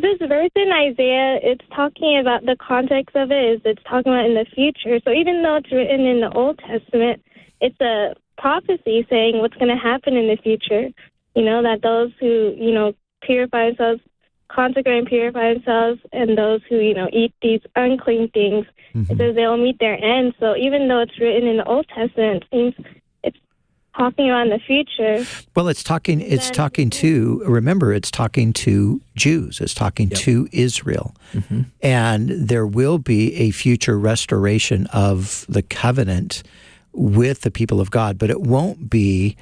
this verse in Isaiah, it's talking about the context of it is it's talking about in the future. So even though it's written in the Old Testament, it's a prophecy saying what's going to happen in the future. That those who, purify themselves, consecrate and purify themselves, and those who, eat these unclean things, it says they'll meet their end. So even though it's written in the Old Testament, it seems it's talking about in the future. Well, it's talking to, remember, it's talking to Jews. It's talking to Israel. And there will be a future restoration of the covenant with the people of God, but it won't be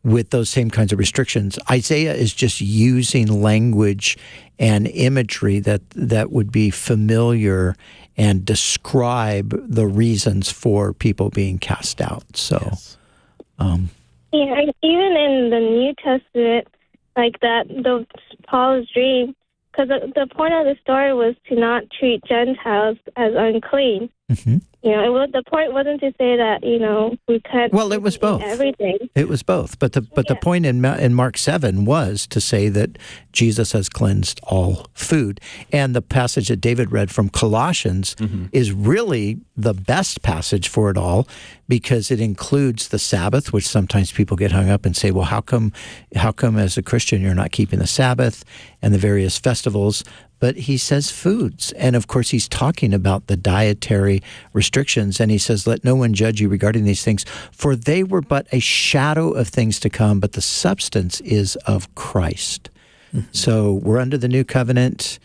with those same kinds of restrictions. Isaiah is just using language and imagery that would be familiar and describe the reasons for people being cast out. So, Yeah, even in the New Testament, like that, Paul's dream, because the point of the story was to not treat Gentiles as unclean. The point wasn't to say that we can't. Well, it was both. Everything. It was both, but the point in Mark 7 was to say that Jesus has cleansed all food, and the passage that David read from Colossians is really the best passage for it all, because it includes the Sabbath, which sometimes people get hung up and say, well, how come as a Christian you're not keeping the Sabbath and the various festivals? But he says foods. And of course, he's talking about the dietary restrictions. And he says, let no one judge you regarding these things, for they were but a shadow of things to come, but the substance is of Christ. So we're under the new covenant.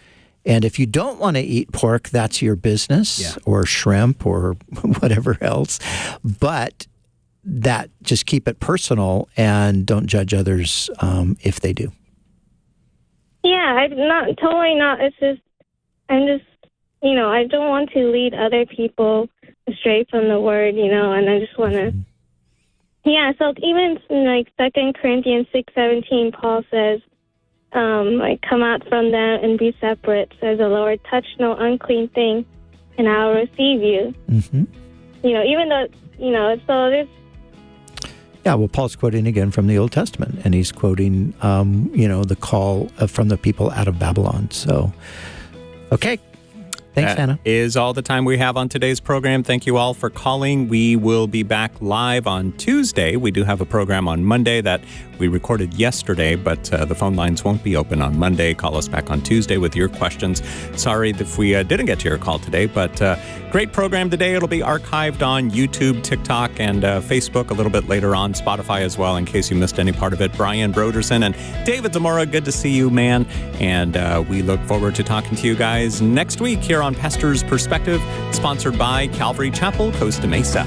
And if you don't want to eat pork, that's your business, or shrimp or whatever else. But that, just keep it personal and don't judge others if they do. Yeah, totally not. It's just, I don't want to lead other people astray from the word, and I just want to. Yeah, so even in 2 Corinthians 6:17, Paul says, come out from them and be separate, says the Lord, touch no unclean thing, and I will receive you. Even though, so there's. Yeah, well, Paul's quoting again from the Old Testament, and he's quoting, the call from the people out of Babylon. So, okay. Thanks, That Hannah. is all the time we have on today's program. Thank you all for calling. We will be back live on Tuesday. We do have a program on Monday that we recorded yesterday, but the phone lines won't be open on Monday. Call us back on Tuesday with your questions. Sorry if we didn't get to your call today, but great program today. It'll be archived on YouTube, TikTok, and Facebook a little bit later on, Spotify as well, in case you missed any part of it. Brian Broderson and David Zamora, good to see you, man. And we look forward to talking to you guys next week here on Pastor's Perspective, sponsored by Calvary Chapel, Costa Mesa.